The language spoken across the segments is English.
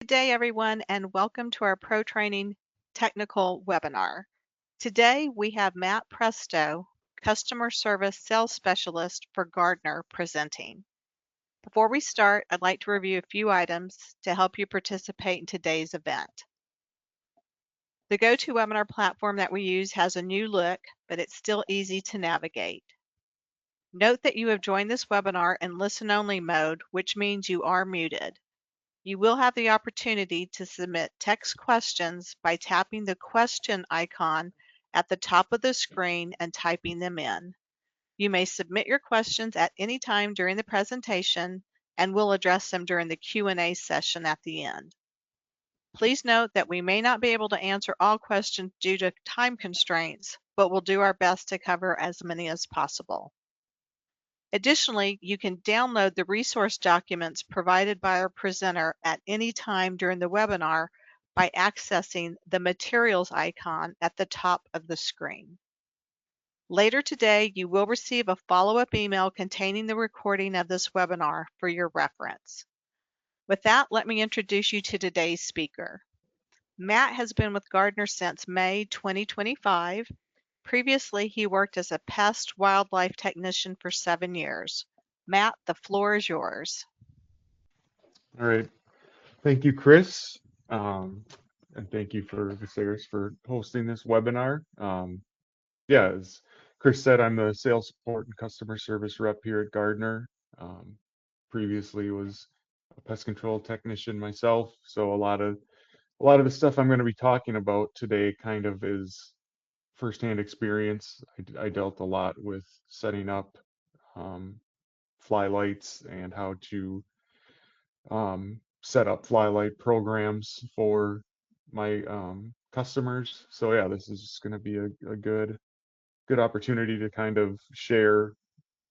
Good day, everyone, and welcome to our Pro Training Technical webinar. Today, we have Matt Presto, Customer Service Sales Specialist for Gardner, presenting. Before we start, I'd like to review a few items to help you participate in today's event. The GoToWebinar platform that we use has a new look, but it's still easy to navigate. Note that you have joined this webinar in listen-only mode, which means you are muted. You will have the opportunity to submit text questions by tapping the question icon at the top of the screen and typing them in. You may submit your questions at any time during the presentation, and we'll address them during the Q&A session at the end. Please note that we may not be able to answer all questions due to time constraints, but we'll do our best to cover as many as possible. Additionally, you can download the resource documents provided by our presenter at any time during the webinar by accessing the materials icon at the top of the screen. Later today, you will receive a follow-up email containing the recording of this webinar for your reference. With that, let me introduce you to today's speaker. Matt has been with Gardner since May 2025. Previously, he worked as a pest wildlife technician for 7 years. Matt, the floor is yours. All right. Thank you, Chris. And thank you for Veseris for hosting this webinar. Yeah, as Chris said, I'm the sales support and customer service rep here at Gardner. Previously was a pest control technician myself, so a lot of the stuff I'm going to be talking about today kind of is firsthand experience. I dealt a lot with setting up fly lights and how to set up fly light programs for my customers. So yeah, this is just going to be a good opportunity to kind of share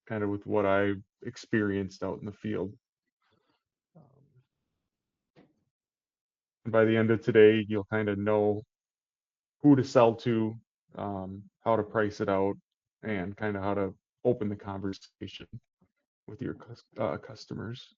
kind of with what I experienced out in the field. And by the end of today, you'll kind of know who to sell to, how to price it out, and kind of how to open the conversation with your customers.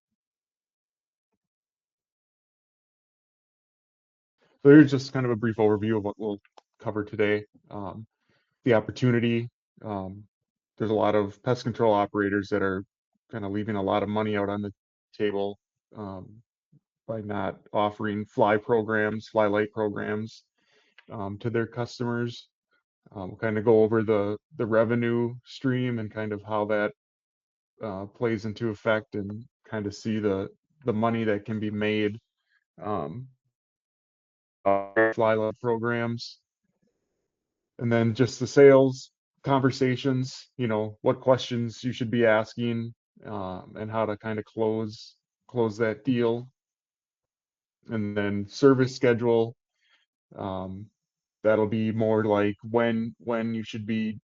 So here's just kind of a brief overview of what we'll cover today. The opportunity. There's a lot of pest control operators that are kind of leaving a lot of money out on the table by not offering fly light programs to their customers. We'll kind of go over the revenue stream and kind of how that plays into effect, and kind of see the money that can be made fly light programs. And then just the sales conversations, what questions you should be asking, and how to kind of close that deal. And then service schedule, that'll be more like when you should be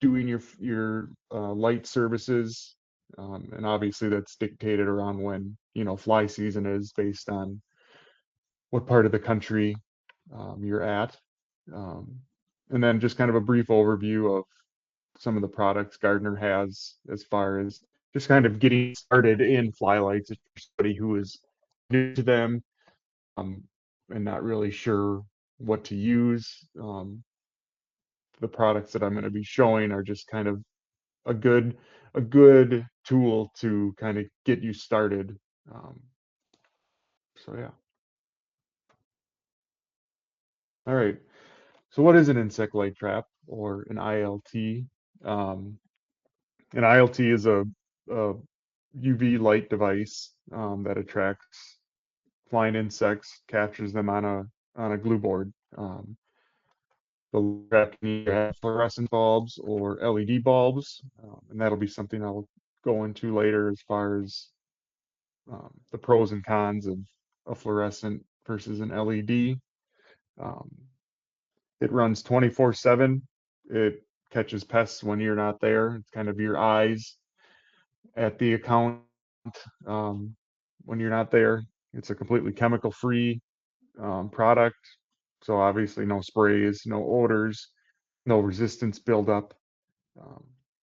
doing your light services, and obviously that's dictated around when fly season is, based on what part of the country you're at. And then just kind of a brief overview of some of the products Gardner has, as far as just kind of getting started in fly lights. If you're somebody who is new to them, and not really sure what to use, the products that I'm going to be showing are just kind of a good tool to kind of get you started. So yeah. All right. So what is an insect light trap, or an ILT? An ILT is a UV light device that attracts flying insects, captures them on a glue board. The trap can either have fluorescent bulbs or LED bulbs, and that'll be something I'll go into later, as far as the pros and cons of a fluorescent versus an LED. Um, it runs 24/7. It catches pests when you're not there. It's kind of your eyes at the account when you're not there. It's a completely chemical-free product, so obviously no sprays, no odors, no resistance buildup. Um,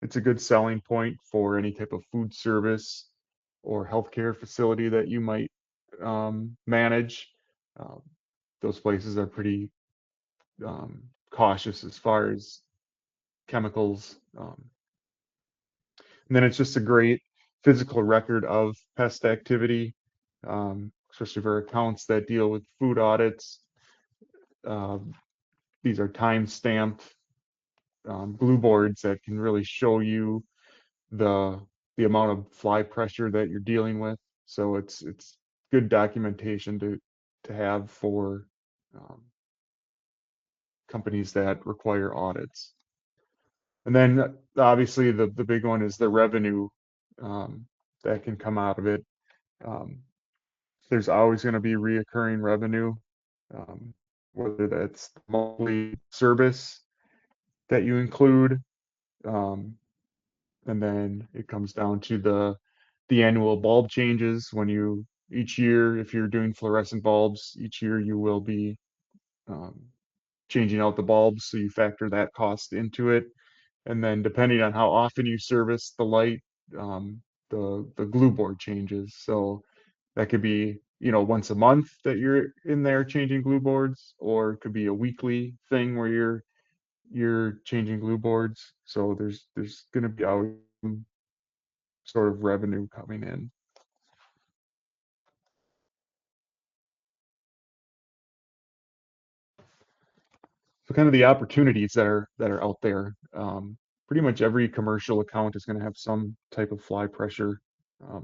it's a good selling point for any type of food service or healthcare facility that you might manage. Um, those places are pretty cautious as far as chemicals. And then it's just a great physical record of pest activity, especially for accounts that deal with food audits. Um, these are time-stamped glue boards that can really show you the the amount of fly pressure that you're dealing with. So it's good documentation to have for um, companies that require audits. And then obviously the big one is the revenue um, that can come out of it. Um, there's always going to be reoccurring revenue, um, whether that's monthly service that you include, um, and then it comes down to the annual bulb changes when you each year, if you're doing fluorescent bulbs, each year you will be um, changing out the bulbs, so you factor that cost into it. And then depending on how often you service the light, the glue board changes. So that could be, once a month that you're in there changing glue boards, or it could be a weekly thing where you're changing glue boards. So there's going to be always some sort of revenue coming in. So kind of the opportunities that are out there. Pretty much every commercial account is going to have some type of fly pressure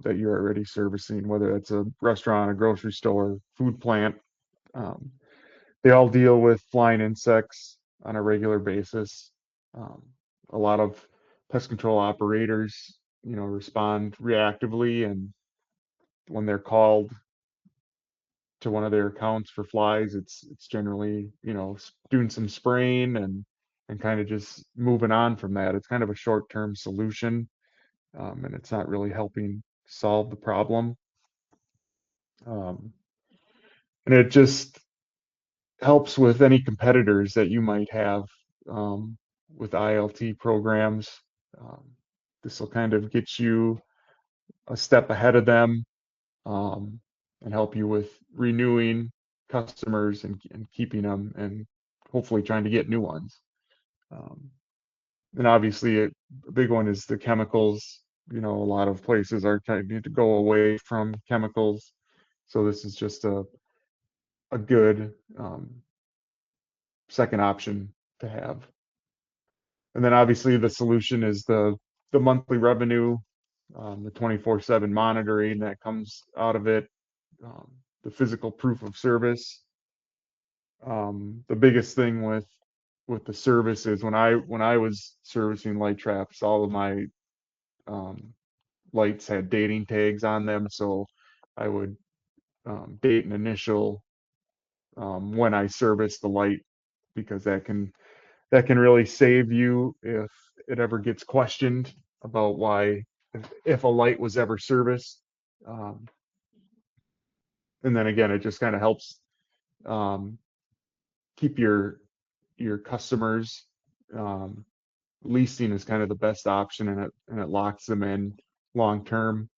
that you're already servicing, whether it's a restaurant, a grocery store, food plant. Um, they all deal with flying insects on a regular basis. Um, a lot of pest control operators, respond reactively, and when they're called to one of their accounts for flies, it's generally, doing some spraying and kind of just moving on from that. It's kind of a short-term solution, and it's not really helping solve the problem. Um, and it just helps with any competitors that you might have um, with ILT programs. Um, this will kind of get you a step ahead of them, um, and help you with renewing customers and keeping them and hopefully trying to get new ones. Um, and obviously, a big one is the chemicals. A lot of places are trying to go away from chemicals. So this is just a good second option to have. And then obviously the solution is the monthly revenue, the 24/7 monitoring that comes out of it, the physical proof of service. The biggest thing with the service is when I was servicing LightTraps, all of my um, lights had dating tags on them, so I would date and initial when I service the light, because that can really save you if it ever gets questioned about why, if a light was ever serviced. Um, and then again, it just kind of helps um, keep your customers. Um, leasing is kind of the best option, and it locks them in long term.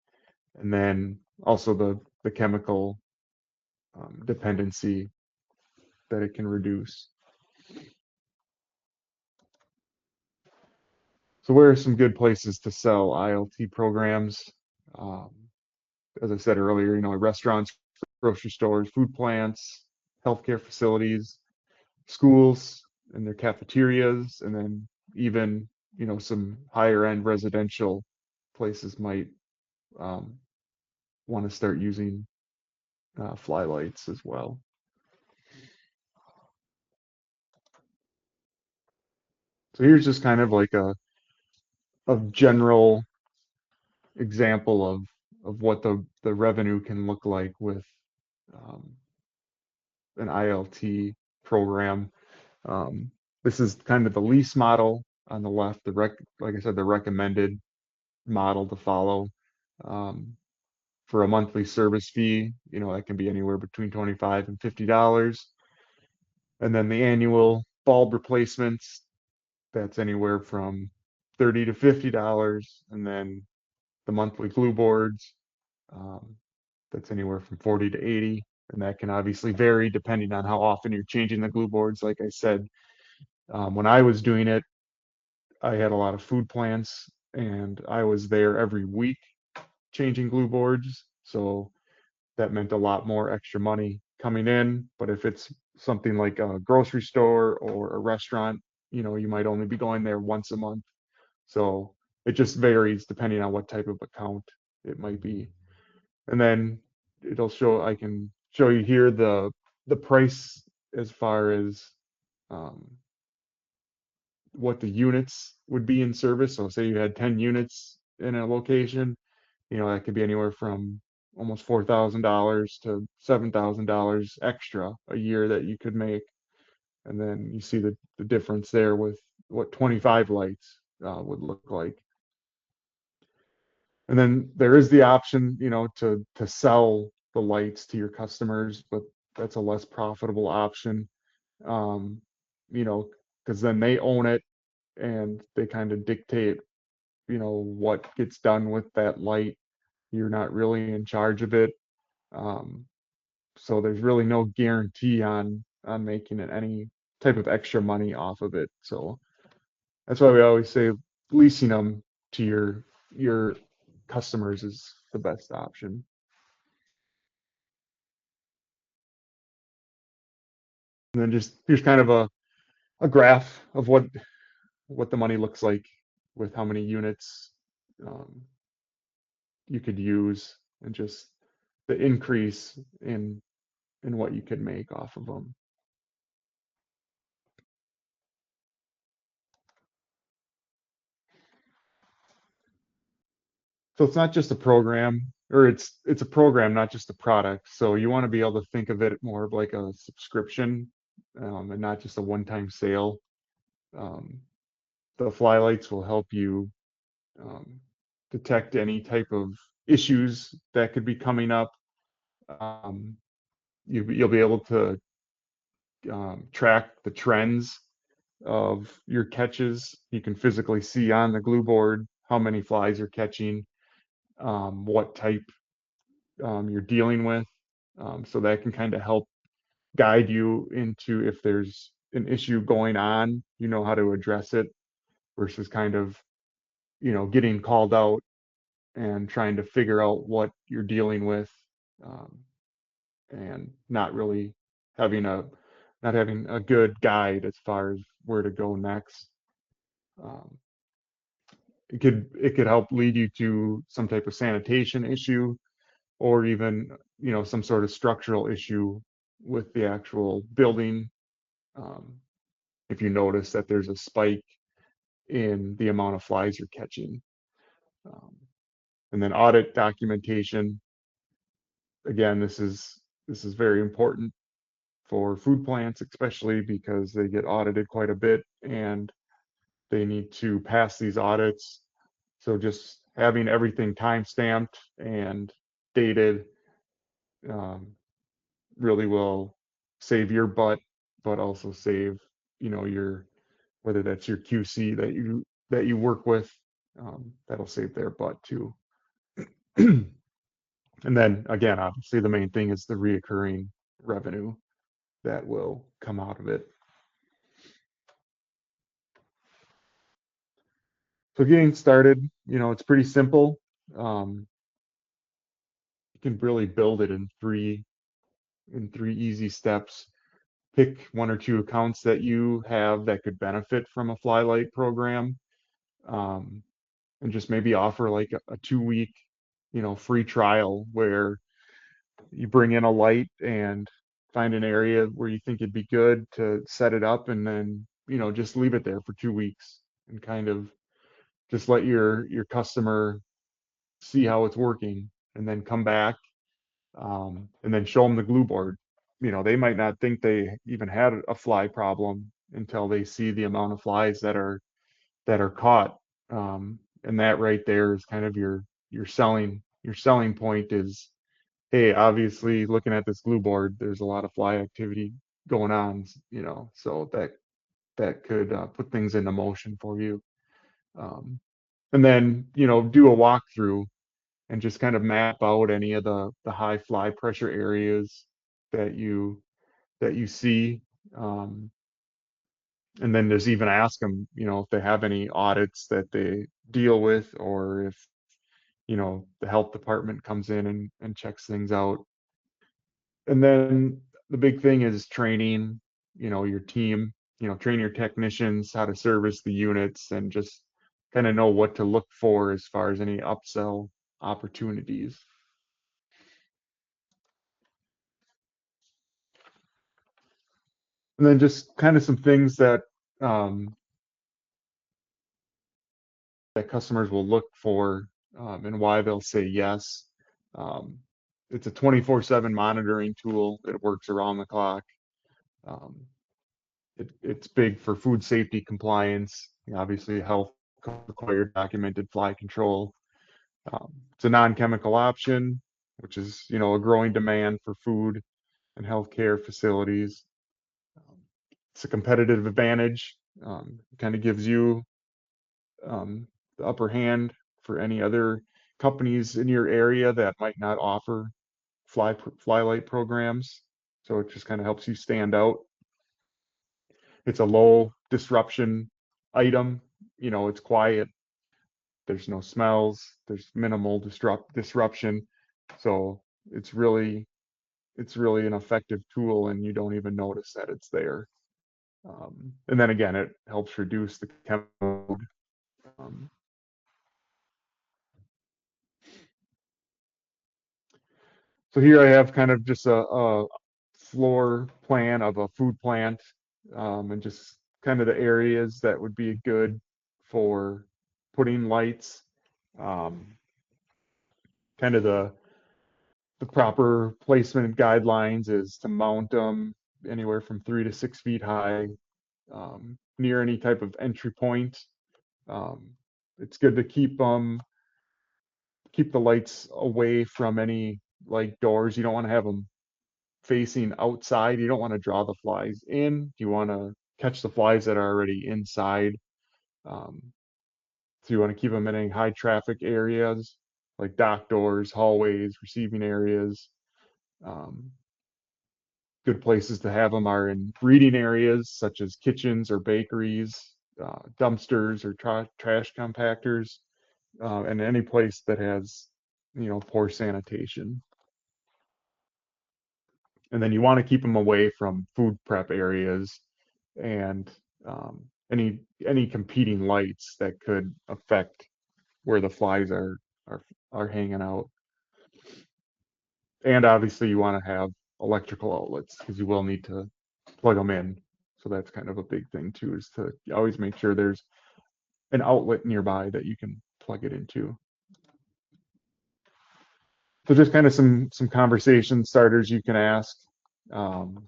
And then also the chemical dependency that it can reduce. So where are some good places to sell ILT programs? Um, as I said earlier, restaurants, grocery stores, food plants, healthcare facilities, schools and their cafeterias, and then even, some higher end residential places might um, want to start using fly lights as well. So here's just kind of like a general example of what the revenue can look like with um, an ILT program. Um, this is kind of the lease model on the left, like I said, the recommended model to follow. Um, for a monthly service fee, that can be anywhere between $25 and $50. And then the annual bulb replacements, that's anywhere from $30 to $50. And then the monthly glue boards, um, that's anywhere from 40 to 80. And that can obviously vary depending on how often you're changing the glue boards. Like I said, when I was doing it, I had a lot of food plants and I was there every week changing glue boards. So that meant a lot more extra money coming in. But if it's something like a grocery store or a restaurant, you might only be going there once a month. So it just varies depending on what type of account it might be. And then I can show you here the price as far as um, what the units would be in service. So say you had 10 units in a location, that could be anywhere from almost $4,000 to $7,000 extra a year that you could make. And then you see the difference there with what 25 lights would look like. And then there is the option, to sell the lights to your customers, but that's a less profitable option. Um, you know, because then they own it and they kind of dictate, what gets done with that light. You're not really in charge of it. Um, so there's really no guarantee on making it any type of extra money off of it. So that's why we always say leasing them to your customers is the best option. And then just here's kind of a graph of what the money looks like with how many units um, you could use and just the increase in what you could make off of them. So it's not just a program, or it's a program, not just a product. So you want to be able to think of it more of like a subscription, and not just a one-time sale. Um, the flylights will help you um, detect any type of issues that could be coming up. Um, you'll be able to track the trends of your catches. You can physically see on the glue board how many flies you're catching, what type you're dealing with. So that can kind of help guide you into if there's an issue going on, you know how to address it versus kind of, getting called out and trying to figure out what you're dealing with, um, and having a not having a good guide as far as where to go next. Um, it could help lead you to some type of sanitation issue or even some sort of structural issue with the actual building. Um, if you notice that there's a spike in the amount of flies you're catching. Um, and then audit documentation. Again, this is very important for food plants, especially because they get audited quite a bit and they need to pass these audits. So just having everything time stamped and dated um, really will save your butt, but also save, your whether that's your QC that you work with, that'll save their butt too. And then again, obviously the main thing is the reoccurring revenue that will come out of it. So getting started, it's pretty simple. You can really build it in three easy steps. Pick one or two accounts that you have that could benefit from a Flylight program, um, and just maybe offer like a 2 week, free trial where you bring in a light and find an area where you think it'd be good to set it up, and then just leave it there for 2 weeks and kind of just let your customer see how it's working, and then come back, and then show them the glue board. They might not think they even had a fly problem until they see the amount of flies that are caught. And that right there is kind of your selling point is, hey, obviously looking at this glue board, there's a lot of fly activity going on, so that could put things into motion for you. Um, and then, do a walkthrough and just kind of map out any of the high fly pressure areas, that you see. Um, and then just even ask them, if they have any audits that they deal with, or if, the health department comes in and checks things out. And then the big thing is training, your team, train your technicians how to service the units and just kind of know what to look for as far as any upsell opportunities. And then just kind of some things um, that customers will look for, and why they'll say yes. Um, it's a 24/7 monitoring tool. It works around the clock. Um, it's big for food safety compliance, obviously health required documented fly control. It's a non-chemical option, which is, a growing demand for food and healthcare facilities. Um, it's a competitive advantage. Kind of gives you um, the upper hand for any other companies in your area that might not offer fly light programs. So it just kind of helps you stand out. It's a low disruption item. It's quiet. There's no smells. There's minimal disruption. So it's really it's really an effective tool, and you don't even notice that it's there. And then again, it helps reduce the chemical load. Um, so here I have kind of just a floor plan of a food plant, and just kind of the areas that would be good for putting lights. Um, Kind of the proper placement guidelines is to mount them anywhere from 3 to 6 feet high, near any type of entry point. Um, it's good to keep the lights away from any like doors. You don't want to have them facing outside. You don't want to draw the flies in. You want to catch the flies that are already inside. Um, so you want to keep them in any high traffic areas like dock doors, hallways, receiving areas. Um, Good places to have them are in reading areas such as kitchens or bakeries, dumpsters or trash compactors, and any place that has, poor sanitation. And then you want to keep them away from food prep areas and any competing lights that could affect where the flies are hanging out. And obviously, you want to have electrical outlets because you will need to plug them in. So that's kind of a big thing too, is to always make sure there's an outlet nearby that you can plug it into. So just kind of some conversation starters you can ask. Um,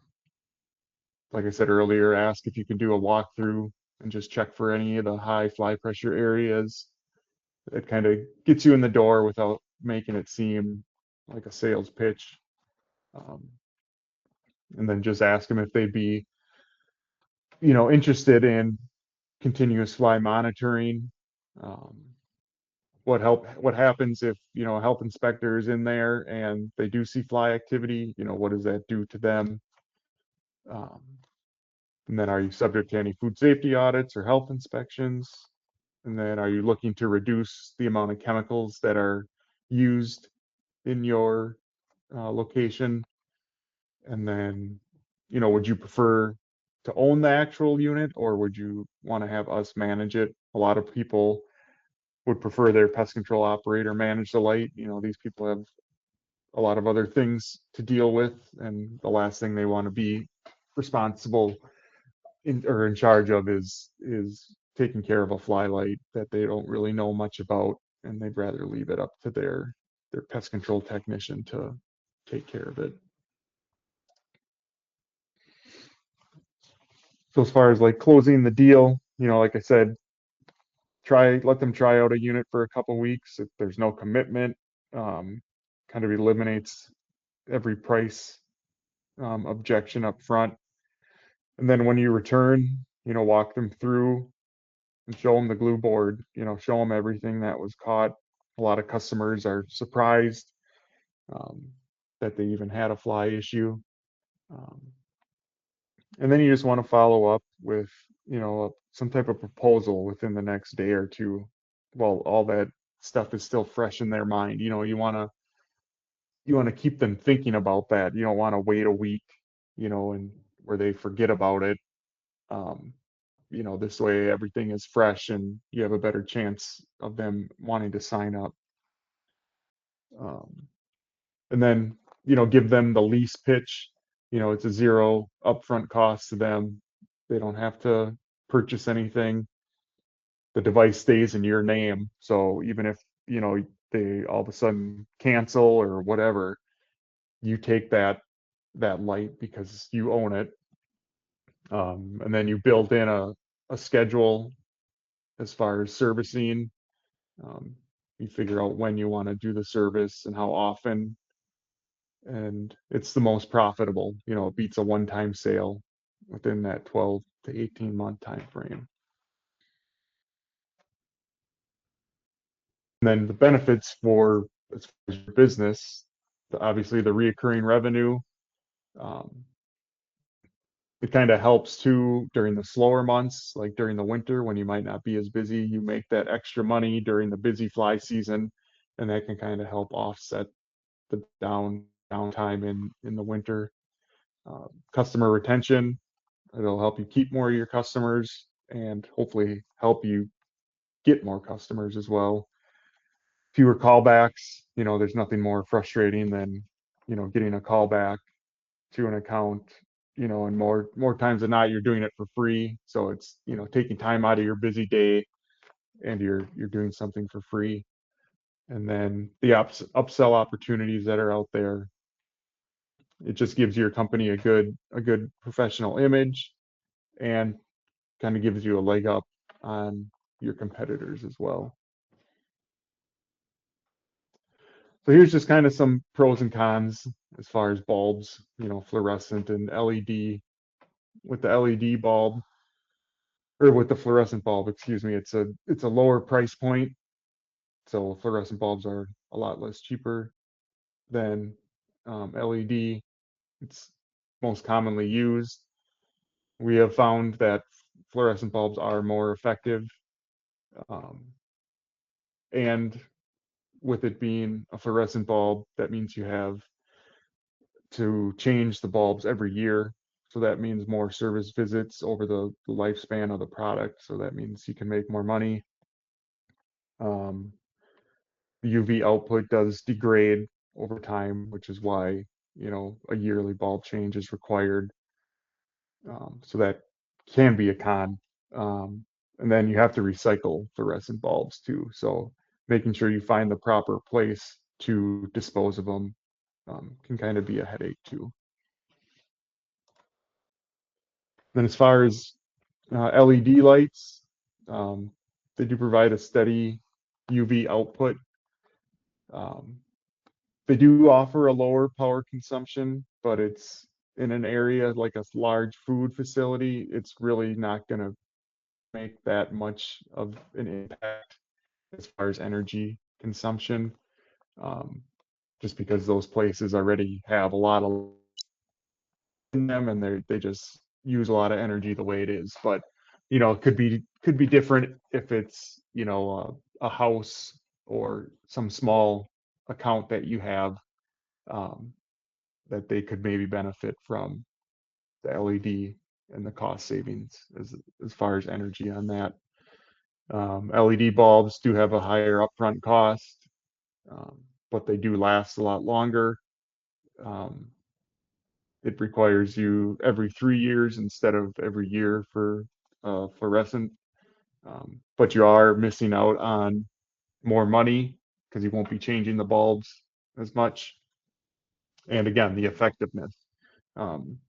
like I said earlier, ask if you can do a walkthrough and just check for any of the high fly pressure areas. It kind of gets you in the door without making it seem like a sales pitch. Um, and then just ask them if they'd be, interested in continuous fly monitoring. Um, what happens if, a health inspector is in there and they do see fly activity? What does that do to them? Um, and then are you subject to any food safety audits or health inspections? And then are you looking to reduce the amount of chemicals that are used in your location? And then, would you prefer to own the actual unit, or would you want to have us manage it? A lot of people would prefer their pest control operator manage the light. These people have a lot of other things to deal with, and the last thing they want to be responsible or in charge of is taking care of a fly light that they don't really know much about, and they'd rather leave it up to their pest control technician to take care of it. So as far as like closing the deal, like I said, let them try out a unit for a couple weeks. If there's no commitment, um, kind of eliminates every price objection up front. And then when you return, walk them through and show them the glue board, show them everything that was caught. A lot of customers are surprised um, that they even had a fly issue. Um, and then you just want to follow up with, some type of proposal within the next day or two while all that stuff is still fresh in their mind. You want to keep them thinking about that. You don't want to wait a week, and where they forget about it. Um, this way everything is fresh and you have a better chance of them wanting to sign up. Um, and then, give them the lease pitch. It's a zero upfront cost to them. They don't have to purchase anything. The device stays in your name. So even if, they all of a sudden cancel or whatever, you take that light because you own it. And then you build in a schedule as far as servicing. Um, you figure out when you want to do the service and how often, and it's the most profitable. It beats a one-time sale within that 12 to 18-month time frame. And then the benefits for as far as your business, obviously the reoccurring revenue. Um, it kind of helps too during the slower months, like during the winter when you might not be as busy. You make that extra money during the busy fly season, and that can kind of help offset the downtime in the winter. Customer retention, it'll help you keep more of your customers and hopefully help you get more customers as well. Fewer callbacks, there's nothing more frustrating than, getting a callback to an account, and more times than not, you're doing it for free. So it's, taking time out of your busy day and you're doing something for free. And then the upsell opportunities that are out there, it just gives your company a good professional image and kind of gives you a leg up on your competitors as well. So here's just kind of some pros and cons as far as bulbs, fluorescent and LED. With the LED bulb, or with the fluorescent bulb, excuse me, it's a lower price point. So fluorescent bulbs are a lot less cheaper than LED. It's most commonly used. We have found that fluorescent bulbs are more effective, um, and with it being a fluorescent bulb, that means you have to change the bulbs every year. So that means more service visits over the lifespan of the product. So that means you can make more money. Um, the UV output does degrade over time, which is why, a yearly bulb change is required. So that can be a con. And then you have to recycle fluorescent bulbs too. So making sure you find the proper place to dispose of them can kind of be a headache too. Then as far as LED lights, um, they do provide a steady UV output. Um, they do offer a lower power consumption, but it's in an area like a large food facility, it's really not going to make that much of an impact as far as energy consumption, um, just because those places already have a lot of in them and they just use a lot of energy the way it is. But it could be different if it's a house or some small account that you have, um, that they could maybe benefit from the LED and the cost savings as far as energy on that. LED bulbs do have a higher upfront cost, um, but they do last a lot longer. Um, it requires you every 3 years instead of every year for fluorescent, but you are missing out on more money because you won't be changing the bulbs as much. And again, the effectiveness. Um,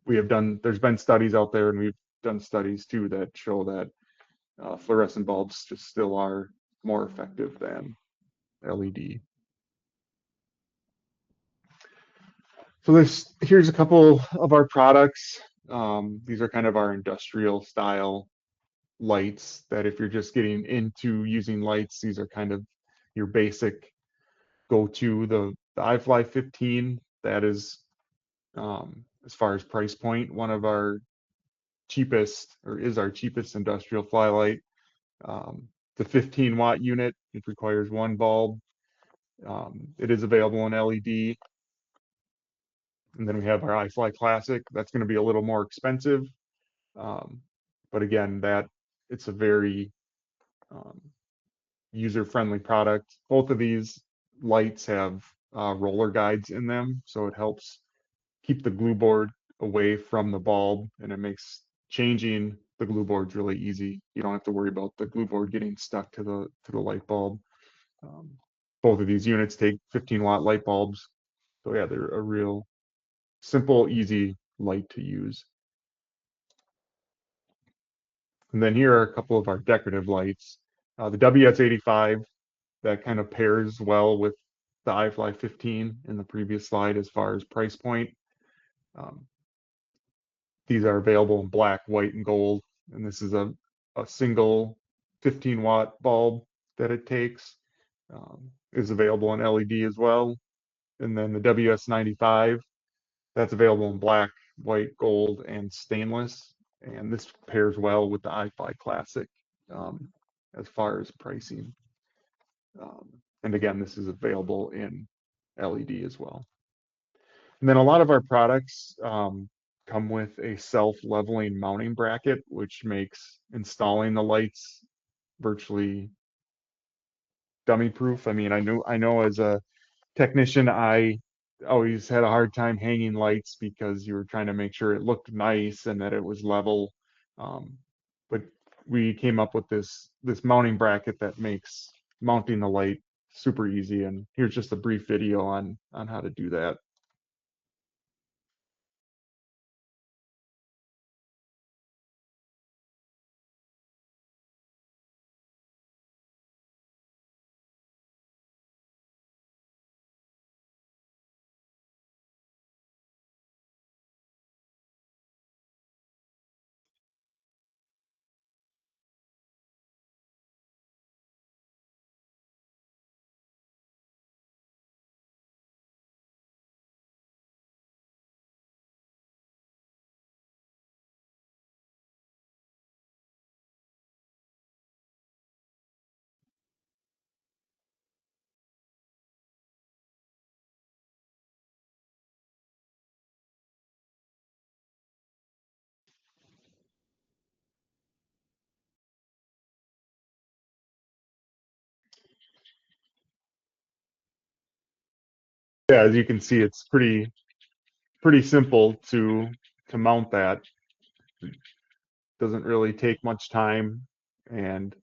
there's been studies out there, and we've done studies too that show that fluorescent bulbs just still are more effective than LED. So here's a couple of our products. These are kind of our industrial style lights that if you're just getting into using lights, these are kind of your basic go-to. The iFly 15, that is as far as price point. One of our cheapest, or is our cheapest industrial fly light. The 15-watt unit, it requires one bulb. It is available in LED. And then we have our iFly Classic. That's going to be a little more expensive. Um, but again, it's a very um, user-friendly product. Both of these lights have roller guides in them, so it helps keep the glue board away from the bulb, and it makes changing the glue boards really easy. You don't have to worry about the glue board getting stuck to the light bulb. Um, Both of these units take 15-watt light bulbs, so yeah, they're a real simple, easy light to use. And then here are a couple of our decorative lights. The WS85, that kind of pairs well with the iFly 15 in the previous slide as far as price point. Um, these are available in black, white, and gold. And this is a single 15-watt bulb that it takes. Is available in LED as well. And then the WS95, that's available in black, white, gold, and stainless. And this pairs well with the iFly Classic um, as far as pricing. And again, this is available in LED as well. And then a lot of our products come with a self-leveling mounting bracket, which makes installing the lights virtually dummy proof. I mean, I know as a technician, I always had a hard time hanging lights because you were trying to make sure it looked nice and that it was level. Um, but we came up with this mounting bracket that makes mounting the light super easy. And here's just a brief video on how to do that. Yeah, as you can see, it's pretty simple to mount that. Doesn't really take much time, and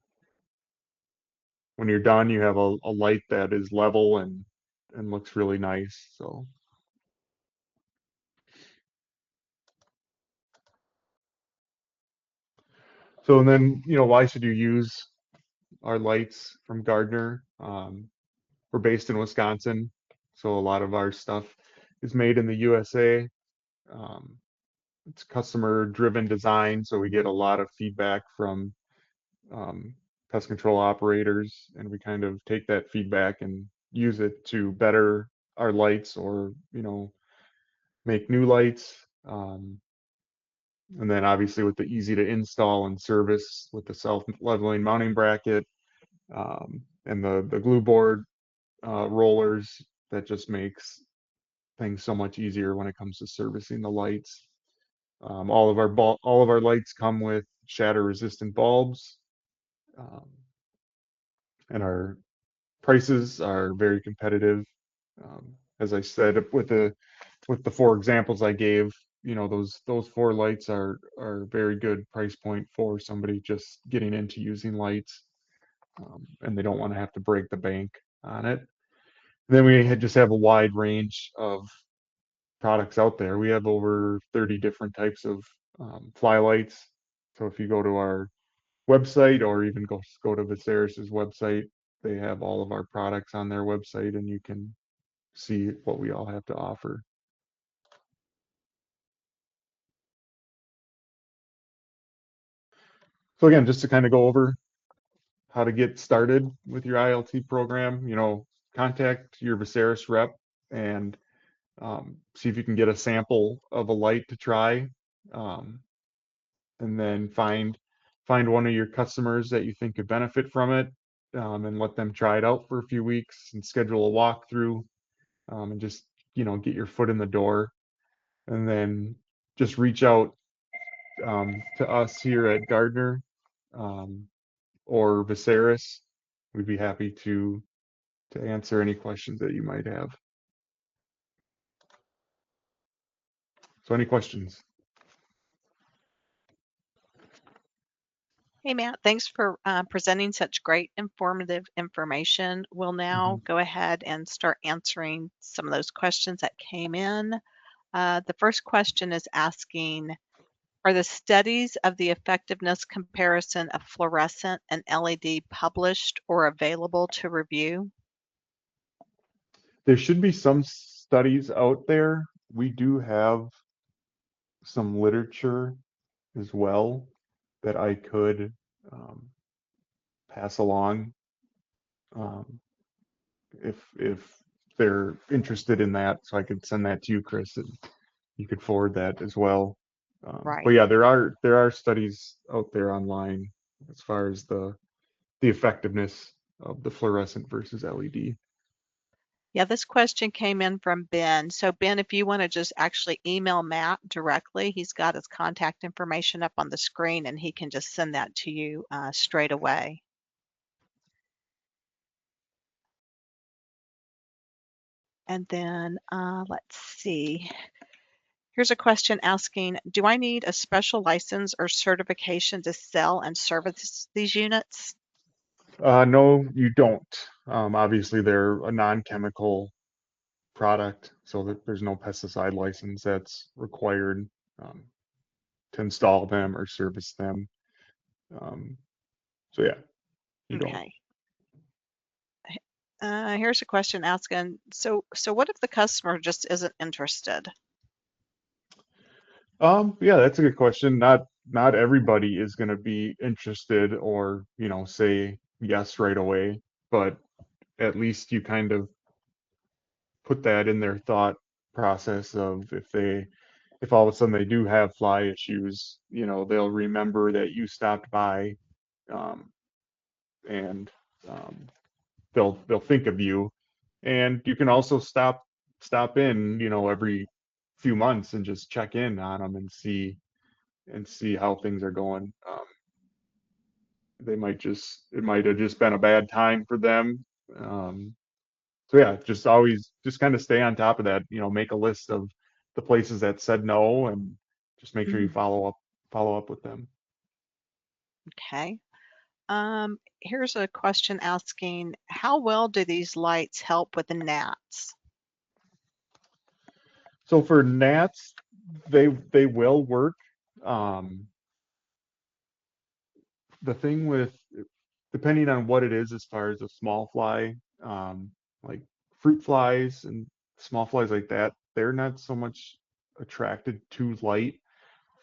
when you're done, you have a light that is level and looks really nice. So and then, why should you use our lights from Gardner? We're based in Wisconsin, so a lot of our stuff is made in the USA. Um, it's customer driven design, so we get a lot of feedback from um, pest control operators, and we kind of take that feedback and use it to better our lights or, make new lights. And then obviously with the easy to install and service with the self-leveling mounting bracket and the glue board rollers, that just makes things so much easier when it comes to servicing the lights. All of our lights come with shatter resistant bulbs, um, and our prices are very competitive. As I said, with the four examples I gave, those four lights are very good price point for somebody just getting into using lights, and they don't want to have to break the bank on it. Then we just have a wide range of products out there. We have over 30 different types of fly lights. So if you go to our website or even go to Veseris's website, they have all of our products on their website, and you can see what we all have to offer. So again, just to kind of go over how to get started with your ILT program, contact your Veseris rep and See if you can get a sample of a light to try, um, and then find one of your customers that you think could benefit from it, and let them try it out for a few weeks and schedule a walkthrough, and just get your foot in the door, and then just reach out to us here at Gardner, um, or Veseris. We'd be happy to answer any questions that you might have. So any questions? Hey, Matt, thanks for presenting such great informative information. We'll now Mhm. go ahead and start answering some of those questions that came in. The first question is asking, are the studies of the effectiveness comparison of fluorescent and LED published or available to review? There should be some studies out there. We do have some literature as well that I could um, pass along, um, if they're interested in that. So I could send that to you, Chris, and you could forward that as well. But Right. yeah, there are studies out there online as far as the effectiveness of the fluorescent versus LED. Yeah, this question came in from Ben. So Ben, if you want to just actually email Matt directly, he's got his contact information up on the screen and he can just send that to you straight away. And then let's see. Here's a question asking, do I need a special license or certification to sell and service these units? No, you don't. Obviously, they're a non-chemical product, so that there's no pesticide license that's required um, to install them or service them. Um, so yeah, you don't. Okay. Here's a question asking, so what if the customer just isn't interested? Yeah, that's a good question. Not everybody is going to be interested or, say yes right away, but at least you kind of put that in their thought process of if all of a sudden they do have fly issues, they'll remember that you stopped by, um, and um, they'll think of you. And you can also stop in, every few months and just check in on them and see how things are going. It might have just been a bad time for them. Um, so yeah, just always just kind of stay on top of that. Make a list of the places that said no, and just make sure you Mhm. follow up with them. Okay. Here's a question asking, how well do these lights help with the gnats? So for gnats, they will work. Um, the thing with depending on what it is as far as a small fly, like fruit flies and small flies like that, they're not so much attracted to light,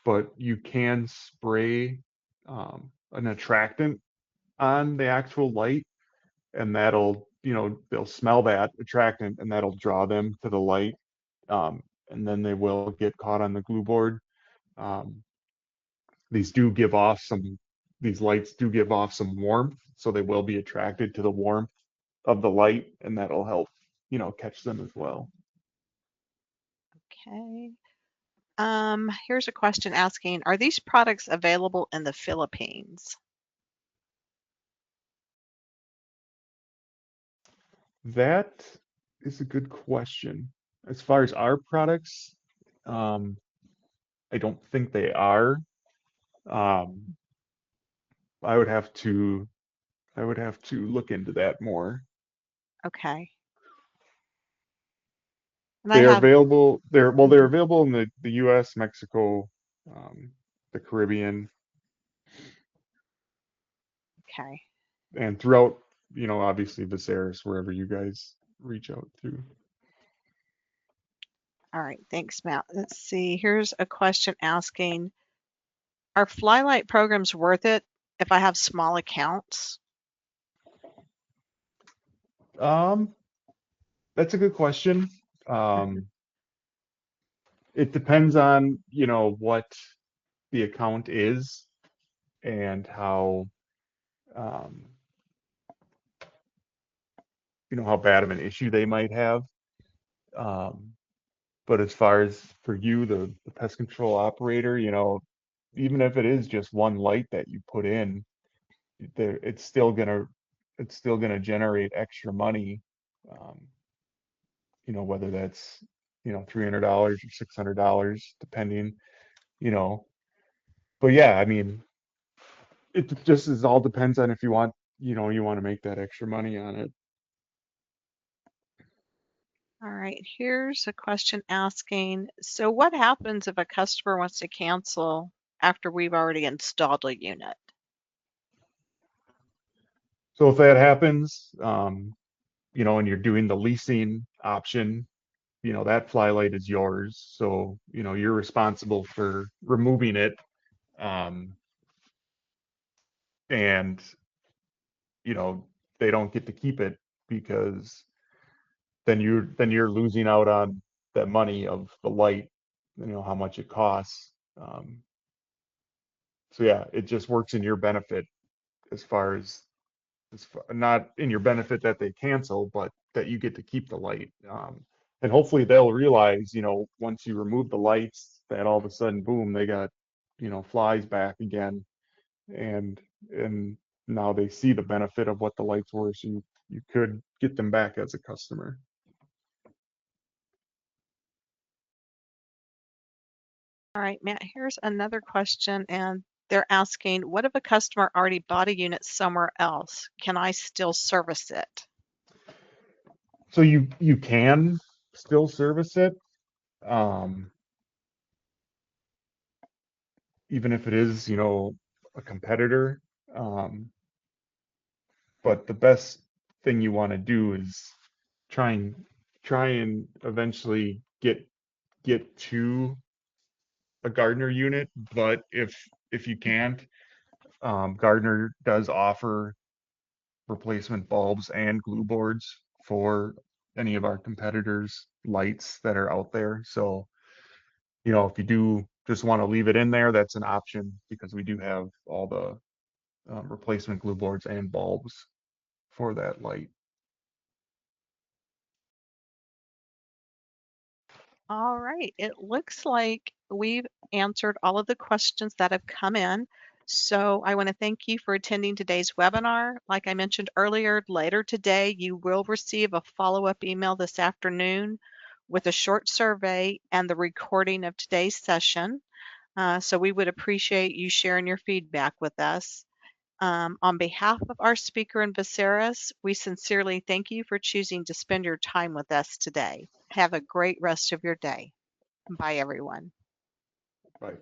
but you can spray an attractant on the actual light, and they'll smell that attractant, and that'll draw them to the light, and then they will get caught on the glue board. Um, these do give off some, these lights do give off some warmth, so they will be attracted to the warmth of the light, and that'll help, catch them as well. Okay. Here's a question asking, are these products available in the Philippines? That is a good question. As far as our products, um, I don't think they are. Um, I would have to I would have to look into that more. Okay. And I They are have, available. They're mhm, available in the U.S., Mexico, um, the Caribbean, okay. and throughout, obviously Viserys, wherever you guys reach out to. All right. Thanks, Matt. Let's see. Here's a question asking, are Flylight programs worth it if I have small accounts? Um, that's a good question. Mhm. Um, It depends on, what the account is and how, um, how bad of an issue they might have. Um, but as far as for you, the pest control operator, even if it is just one light that you put in, there it's still gonna generate extra money. Um, whether that's, $300 or $600, depending, you know. But yeah, I mean, it just is all depends on if you want to make that extra money on it. All right, here's a question asking, so what happens if a customer wants to cancel after we've already installed a unit? So if that happens, and you're doing the leasing option, that fly light is yours. So, you're responsible for removing it. Um, and, you know, they don't get to keep it because then you're losing out on that money of the light, how much it costs. So yeah, it just works in your benefit as far as not in your benefit that they cancel, but that you get to keep the light. And hopefully they'll realize, once you remove the lights, that all of a sudden, boom, they got, flies back again, and and now they see the benefit of what the lights were, so you could get them back as a customer. All right, Matt, here's another question, and they're asking, what if a customer already bought a unit somewhere else? Can I still service it? So you can still service it, um, even if it is, a competitor. Um, but the best thing you want to do is try and try and eventually get to a Gardner unit. But if you can't, Gardner does offer replacement bulbs and glue boards for any of our competitors' lights that are out there. So, if you do just want to leave it in there, that's an option because we do have all the replacement glue boards and bulbs for that light. All right, it looks like we've answered all of the questions that have come in. So I want to thank you for attending today's webinar. Like I mentioned earlier, later today, you will receive a follow-up email this afternoon with a short survey and the recording of today's session. So we would appreciate you sharing your feedback with us. On behalf of our speaker in Veseris, we sincerely thank you for choosing to spend your time with us today. Have a great rest of your day. Bye, everyone. Right.